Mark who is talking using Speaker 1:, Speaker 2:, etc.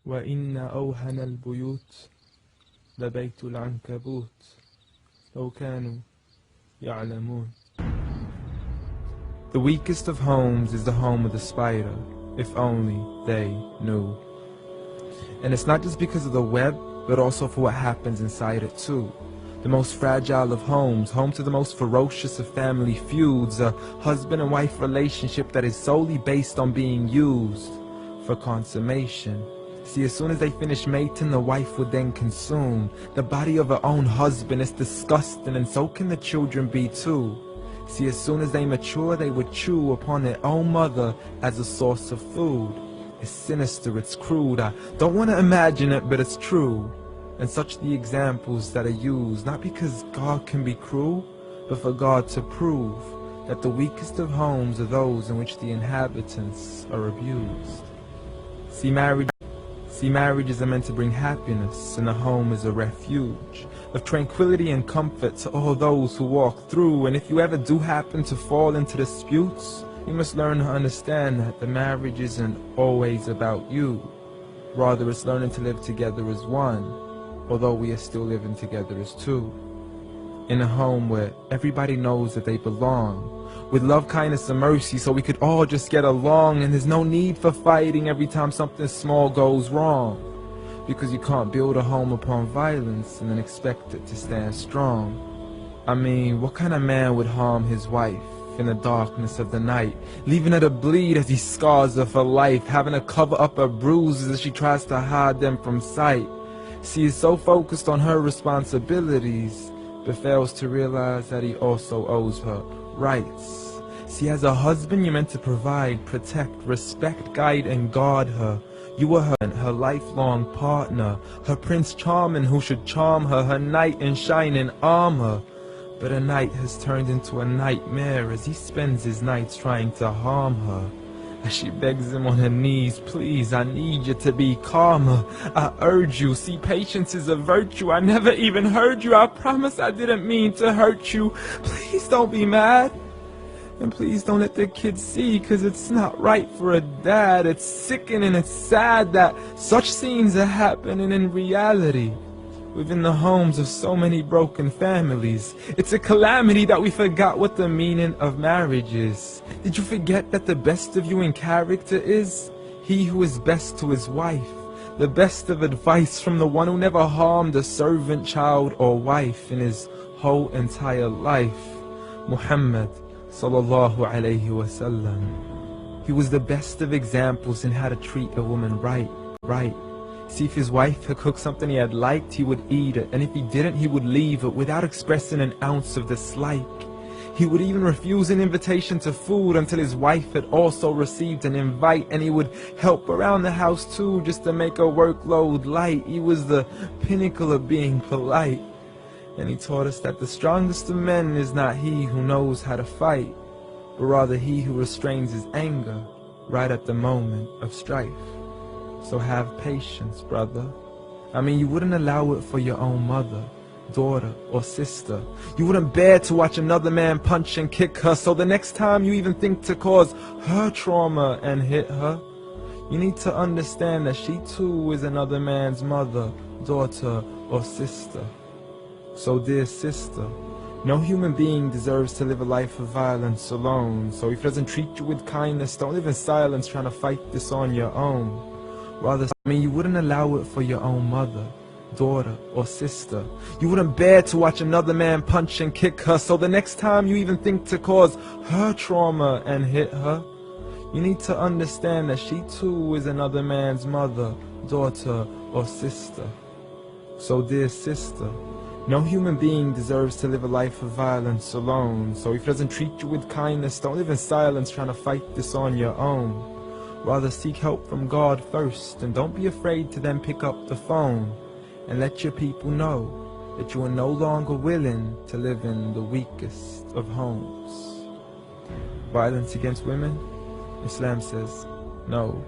Speaker 1: وإن أوهن البيوت لبيت العنكبوت لو كانوا يعلمون. The weakest of homes is the home of the spider, if only they knew. And it's not just because of the web, but also for what happens inside it too. The most fragile of homes, home to the most ferocious of family feuds, a husband and wife relationship that is solely based on being used for consummation. See, as soon as they finish mating, the wife would then consume the body of her own husband. It's disgusting, and so can the children be too. See, as soon as they mature, they would chew upon their own mother as a source of food. It's sinister, it's crude, I don't want to imagine it, but it's true. And such the examples that are used, not because God can be cruel, but for God to prove that the weakest of homes are those in which the inhabitants are abused. See, marriages are meant to bring happiness, and the home is a refuge of tranquility and comfort to all those who walk through. And if you ever do happen to fall into disputes, you must learn to understand that the marriage isn't always about you. Rather, it's learning to live together as one, although we are still living together as two. In a home where everybody knows that they belong, with love, kindness, and mercy, so we could all just get along, and there's no need for fighting every time something small goes wrong. Because you can't build a home upon violence and then expect it to stand strong. I mean, what kind of man would harm his wife in the darkness of the night, leaving her to bleed as he scars her for life, having to cover up her bruises as she tries to hide them from sight? She is so focused on her responsibilities, but fails to realize that he also owes her rights. See, as a husband, you're meant to provide, protect, respect, guide, and guard her. You are her lifelong partner, her Prince Charming who should charm her, her knight in shining armor. But a night has turned into a nightmare as he spends his nights trying to harm her. As she begs him on her knees, please, I need you to be calmer. I urge you, see, patience is a virtue. I never even heard you. I promise I didn't mean to hurt you. Please don't be mad. And please don't let the kids see, cause it's not right for a dad. It's sickening, it's sad that such scenes are happening in reality within the homes of so many broken families. It's a calamity that we forgot what the meaning of marriage is. Did you forget that the best of you in character is he who is best to his wife? The best of advice from the one who never harmed a servant, child, or wife in his whole entire life. Muhammad sallallahu alayhi wasallam. He was the best of examples in how to treat a woman right. See, if his wife had cooked something he had liked, he would eat it, and if he didn't, he would leave it without expressing an ounce of dislike. He would even refuse an invitation to food until his wife had also received an invite, and he would help around the house too, just to make her workload light. He was the pinnacle of being polite. And he taught us that the strongest of men is not he who knows how to fight, but rather he who restrains his anger right at the moment of strife. So have patience, brother. I mean, you wouldn't allow it for your own mother, daughter, or sister. You wouldn't bear to watch another man punch and kick her, so the next time you even think to cause her trauma and hit her, you need to understand that she too is another man's mother, daughter, or sister. So dear sister, no human being deserves to live a life of violence alone. So if he doesn't treat you with kindness, don't live in silence trying to fight this on your own. Rather, I mean, you wouldn't allow it for your own mother, daughter, or sister. You wouldn't bear to watch another man punch and kick her, so the next time you even think to cause her trauma and hit her, you need to understand that she too is another man's mother, daughter, or sister. So dear sister, no human being deserves to live a life of violence alone. So if he doesn't treat you with kindness, don't live in silence trying to fight this on your own. Rather seek help from God first, and don't be afraid to then pick up the phone and let your people know that you are no longer willing to live in the weakest of homes. Violence against women? Islam says no.